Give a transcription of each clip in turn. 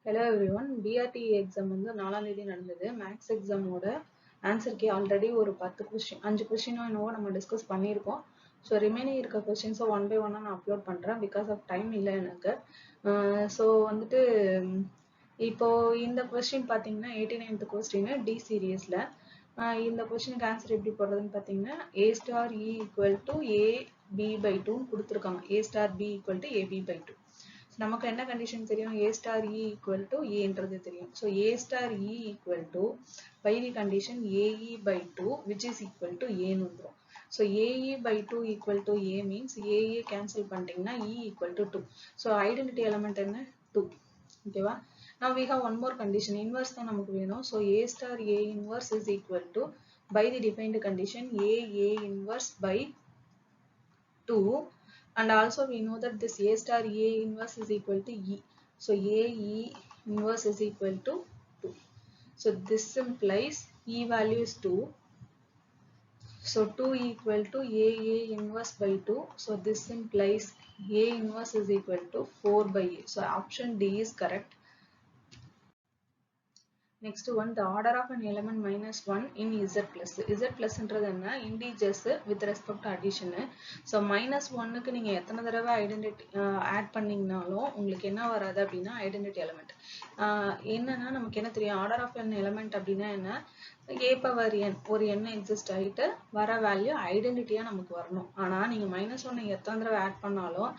Hello everyone. BRT exam வந்து 4ஆம் தேதி நடந்தது. மேக்ஸ் எக்ஸாமோட ஆன்சர் கீ ஆல்ரெடி ஒரு 5 கொஸ்டினோ என்னவோ நம்ம டிஸ்கஸ் பண்ணியிருக்கோம். ஸோ ரிமைனிங் இருக்க கொஸ்டின்ஸை ஒன் பை ஒன்னாக நான் அப்லோட் பண்ணுறேன் பிகாஸ் ஆஃப் டைம் இல்லை எனக்கு. ஸோ வந்துட்டு இப்போ இந்த கொஸ்டின் பார்த்தீங்கன்னா 89th கொஸ்டின் டி சீரியஸில். இந்த கொஸ்டினுக்கு ஆன்சர் எப்படி போடுறதுன்னு பார்த்தீங்கன்னா A star E equal to AB/2 கொடுத்துருக்காங்க. A star B equal to AB/2. நமக்கு என்ன கண்டிஷன் தெரியும்? A star E equal to ஏன்றது தெரியும். So A star E equal to by the condition AE/2 which is equal to ஏன்னு வந்துடும். So AE/2 equal to A means AE cancel பண்ணிட்டீங்கன்னா E equal to 2. So identity element என்ன? 2. ஓகேவா? Now we have one more condition. Inverse தான் நமக்கு வேணும். So A star A inverse is equal to by the defined condition A inverse by 2. And also we know that this A star A inverse is equal to E. So A E inverse is equal to 2. So this implies E value is 2. So 2 equal to A inverse by 2. So this implies A inverse is equal to 4 by A. So option D is correct. Next one, the order of an element minus 1 in Z plus. Z plus என்றது என்ன? Integers with respect to addition. So minus 1க்கு நீங்க எத்தனை தடவை identity add பண்ணீங்கனாலும் உங்களுக்கு என்ன வராது அப்படின்னா ஐடென்டிட்டி எலிமெண்ட். என்னன்னா நமக்கு என்ன தெரியும்? ஆர்டர் ஆஃப் an element அப்படின்னா என்ன? A பவர் n ஒரு n எக்ஸிஸ்ட் ஆகிட்டு வர வேல்யூ ஐடென்டிட்டியா நமக்கு வரணும். ஆனா நீங்க -1 எத்தனை தடவை ஆட் பண்ணாலும்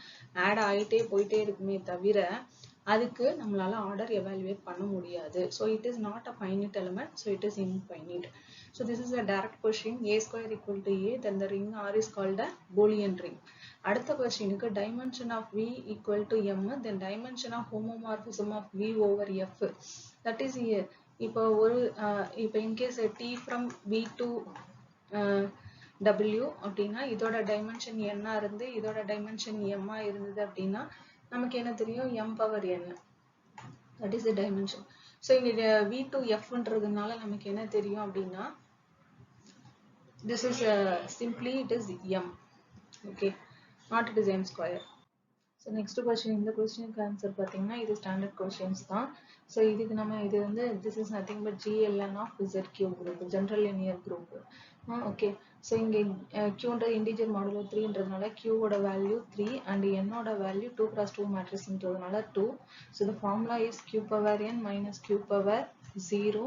ஆட் ஆகிட்டே போயிட்டே இருக்குமே தவிர அதுக்கு நம்மளால ஆர்டர் எவாலுவேட் பண்ண முடியாது. So it is not a finite element, so it is infinite. So this is a direct question. A square equal to A, then the ring R is called a Boolean ring. அடுத்த கொஸ்டினுக்கு dimension of V equal to M, then dimension of homomorphism of V over F. That is here. இப்போ in case T from V to W அப்படின்னா இதோட dimension n இருந்து இதோட dimension m இருந்தது அப்படின்னா நமக்கு என்ன தெரியும்? m power n. that is the dimension. so இங்க v to f ன்றதுனால நமக்கு என்ன தெரியும் அப்படின்னா this is simply it is m. okay, not it is m square. so next question, இந்த கொஸ்டினுக்கு ஆன்சர் பார்த்தீங்கன்னா இது ஸ்டாண்டர்ட் கொஸ்டின்ஸ் தான். ஸோ இதுக்கு நம்ம இது வந்து this is nothing but GLN of ZQ group, general linear group. Okay, so இங்கே Qன்றது இன்டிஜர் மாடுலோ 3ன்றதுனால Qவோட வேல்யூ 3 அண்ட் என்னோட value 2 cross 2 மேட்ரிக்ஸ்ன்றதுனால 2. So the formula is Q power n minus Q power 0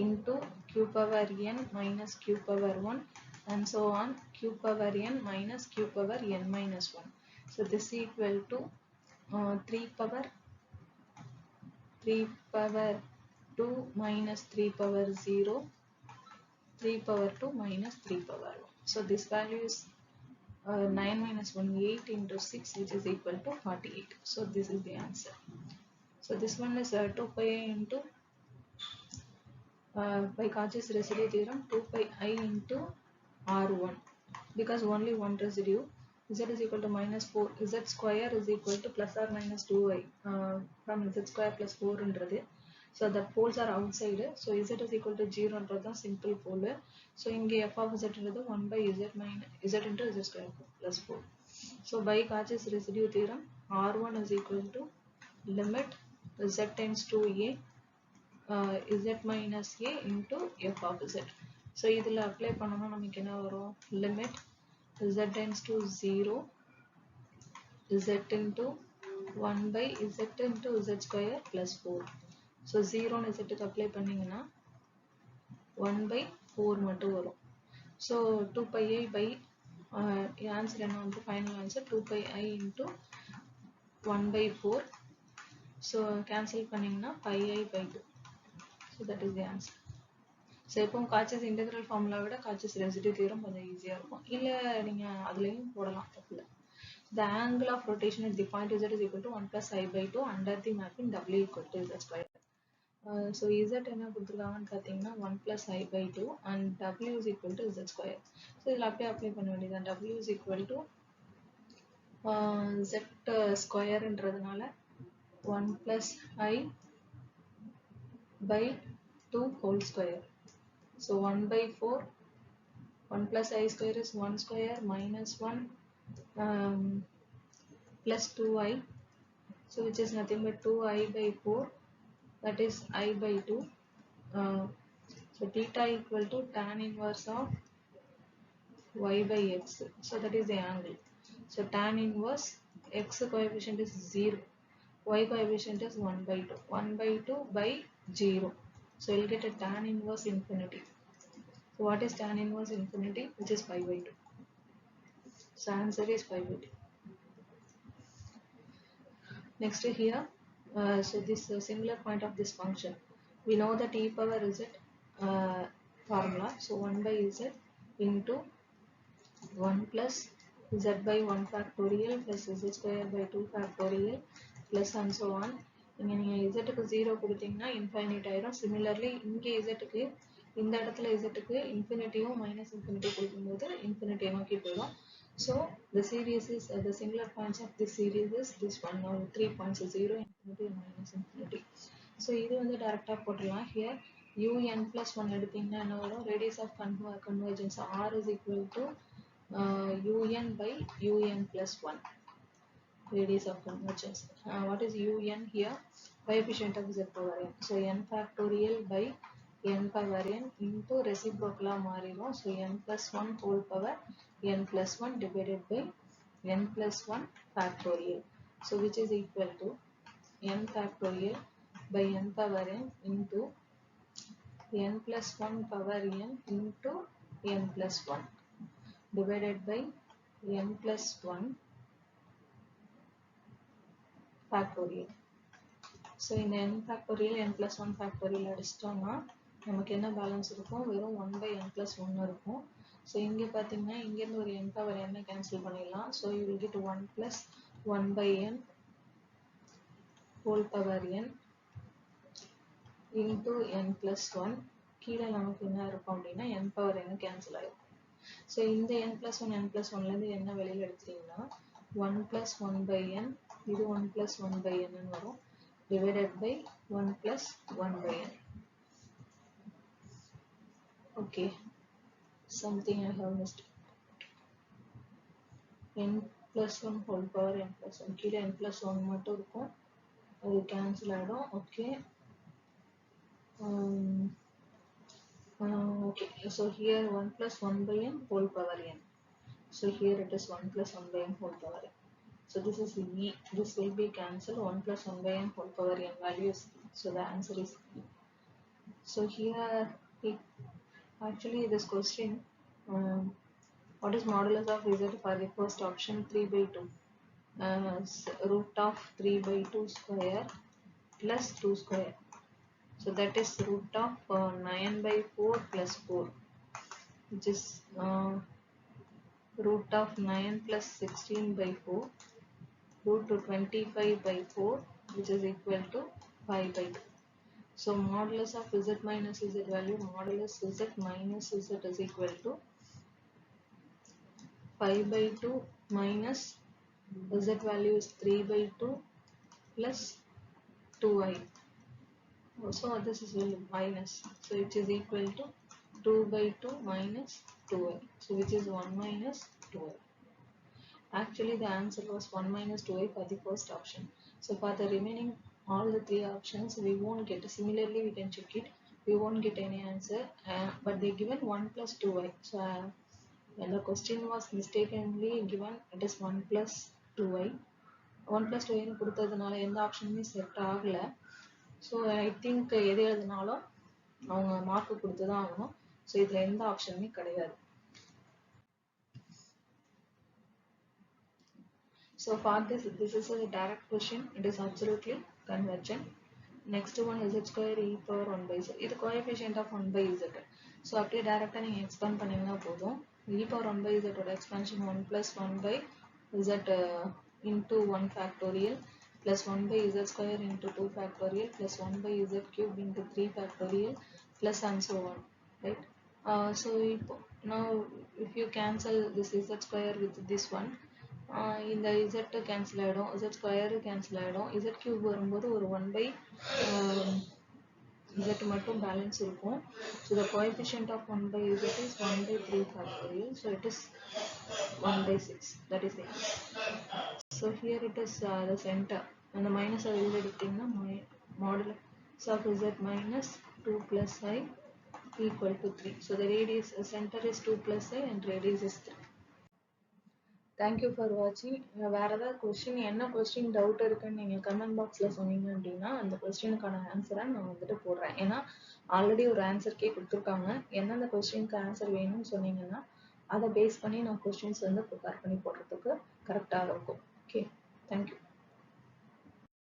into Q power n minus Q power 1 and so on, Q power n minus Q power n minus 1. So this is equal to 3 power 2 minus 3 power 0, 3 power 2 minus 3 power 1. So this value is 9 minus 1, 8 into 6, which is equal to 48. So this is the answer. So this one is 2 pi into by Cauchy's residue theorem, 2 pi I into R1, because only one residue. Z is equal to minus 4, Z square is equal to plus or minus 2i from Z square plus 4 ன்றது. So that poles are outside. So Z is equal to 0 ன்றது simple pole. So இங்கே f of Z ன்றது 1 by Z minus Z into Z square plus 4. So by Cauchy's residue theorem, R1 is equal to limit Z tends to A Z minus A into f of Z. So இதில் apply பண்ணணும் நமக்கு என்ன வரும்? limit Z tends to 0 Z into 1 by Z into Z square plus 4. So 0 னு Z க்கு apply பண்ணீங்கன்னா 1 by 4 மட்டும் வரும். So 2 pi I by answer என்ன வந்து final answer 2 pi I into 1 by 4. So cancel பண்ணீங்கன்னா pi I by 2. So that is the answer. So எப்பவும் Cauchy's integral formula விட Cauchy's ரெசிடியூ தியரம் கொஞ்சம் ஈஸியாக இருக்கும். இல்லை நீங்கள் அதுலேயும் போடலாம், தப்பில்லை. The angle of rotation at the point Z is equal to 1 plus I by 2 under the mapping W equal to Z square. So Z என்ன கொடுத்துருக்காங்கன்னு பார்த்தீங்கன்னா 1 plus I by 2 and W is equal to Z square. So இதில் அப்படியே apply பண்ண வேண்டியது. W is equal to Z ஸ்கொயர்ன்றதுனால 1 plus I by 2 whole square. So 1 by 4, 1 plus I square is 1 square minus 1 plus 2I. So which is nothing but 2I by 4 that is I by 2. So theta equal to tan inverse of y by x. So that is the angle. So tan inverse x coefficient is 0. Y coefficient is 1 by 2. 1 by 2 by 0. So you'll get a tan inverse infinity. So what is tan inverse infinity? Which is pi by 2. So answer is pi by 2. Next here, so this singular point of this function, we know that e power z formula. So 1 by z into 1 plus z by 1 factorial plus z square by 2 factorial plus and so on. இங்க நீங்க z க்கு 0 கொடுத்தீங்கன்னா infinite ஆயிரும். Similarly இங்கே z க்கு இந்த இடத்துல z க்கு இன்ஃபினிட்டியும் மைனஸ் இன்ஃபினிட்டி கொடுக்கும்போது இன்ஃபினிட்டி நோக்கி போயிடும். So the series is the singular points of this series is this one. Now 3 points is 0, infinity and minus infinity. So இது வந்து டைரக்டா போடலாம். Here un plus 1 எடுத்தீங்கன்னா என்ன வரும்? Radius of convergence r is equal to un by un plus 1. Radius of convergence. What is un here? Coefficient of z power n. So n factorial by n power n into reciprocal மாறிடும். So n plus 1 whole power n plus 1 divided by n plus 1 factorial. So which is equal to n factorial by n power n into n plus 1 power n into n plus 1 divided by n plus 1 factorial. So in n factorial n plus 1 factorial அடிச்சிட்டோம்னா நமக்கு என்ன balance இருக்கும்? வெறும் 1 by n plus 1 இருக்கும். So இங்கே பார்த்தீங்கன்னா இங்கேருந்து ஒரு n power n cancel பண்ணிடலாம். So you will get 1 plus 1 by n whole power n into n plus 1. கீழே நமக்கு என்ன இருக்கும் அப்படின்னா n power n கேன்சல் ஆகும். ஸோ இந்த n plus 1 n plus 1லேருந்து என்ன வெளியில் எடுத்தீங்கன்னா 1 plus 1 by n, இது 1 plus 1 by n வரும், divided by 1 plus 1 by n. Okay, something I have missed. n plus 1 whole power n plus 1. கீழே n plus 1 மட்டும் இருக்கும், அது கேன்சல் ஆகிடும். Okay okay, so here 1 plus 1 by n whole power n. So here it is 1 plus 1 by n whole power n. So this is e. This will be cancelled. 1 plus 1 by n whole power n value is e. So the answer is e. So here actually this question, what is modulus of z for the first option? 3 by 2. Root of 3 by 2 square plus 2 square. So that is root of 9 by 4 plus 4, which is root of 9 plus 16 by 4, root to 25 by 4, which is equal to 5 by 2. So modulus of z minus z value, modulus z minus z is equal to 5 by 2 minus z value is 3 by 2 plus 2i. So this is minus, so it is equal to 2 by 2 minus 2i. So which is 1 minus 2i. Actually the answer was 1 minus 2i for the first option. So for the remaining all the three options we won't get. Similarly we can check it, we won't get any answer, but they given 1 plus 2i. So when the question was mistakenly given, it is 1 plus 2i. 1 plus 2i கொடுத்ததுனால எந்த ஆப்ஷனுமே set ஆகல. So I think எது எழுதினாலும் அவங்க mark கொடுத்து தான் ஆகணும். So இதில் எந்த ஆப்ஷனுமே கிடையாது. So for this is a direct question. It is absolutely convergent. Next one is z square e power 1 by z. இது coefficient of 1 by z. So அப்படியே டைரக்டாக நீங்கள் எக்ஸ்பேண்ட் பண்ணிங்கன்னா போதும். e power 1 by z ஓட expansion 1 plus 1 by z into 1 factorial plus 1 by z square into 2 factorial plus 1 by z cube into 3 factorial plus and so on, right? So now if you cancel this z square with this one, இந்த z cancel ஆகிடும், z square cancel ஆகிடும், z cube வரும்போது ஒரு 1 by z மட்டும் balance இருக்கும். So the coefficient of 1 by z is 1 by 3 factorial. So it is 1 by 6. That is the answer. So here it is the center. And the minus of z எடுத்தீங்கன்னா modulus of z minus 2 plus I equal to 3. So the radius center is 2 plus I and radius is 3. Thank you for watching. வேற ஏதாவது question என்ன question doubt இருக்குன்னு நீங்கள் comment பாக்ஸில் சொன்னீங்க அப்படின்னா அந்த கொஸ்டினுக்கான ஆன்சரை நான் வந்துட்டு போடுறேன். ஏன்னா ஆல்ரெடி ஒரு ஆன்சர் கொடுத்துருக்காங்க. எந்தெந்த கொஸ்டினுக்கு ஆன்சர் வேணும்னு சொன்னீங்கன்னா அதை பேஸ் பண்ணி நான் கொஸ்டின்ஸ் வந்து ப்ரிப்பேர் பண்ணி போடுறதுக்கு கரெக்டாக இருக்கும். Okay, thank you.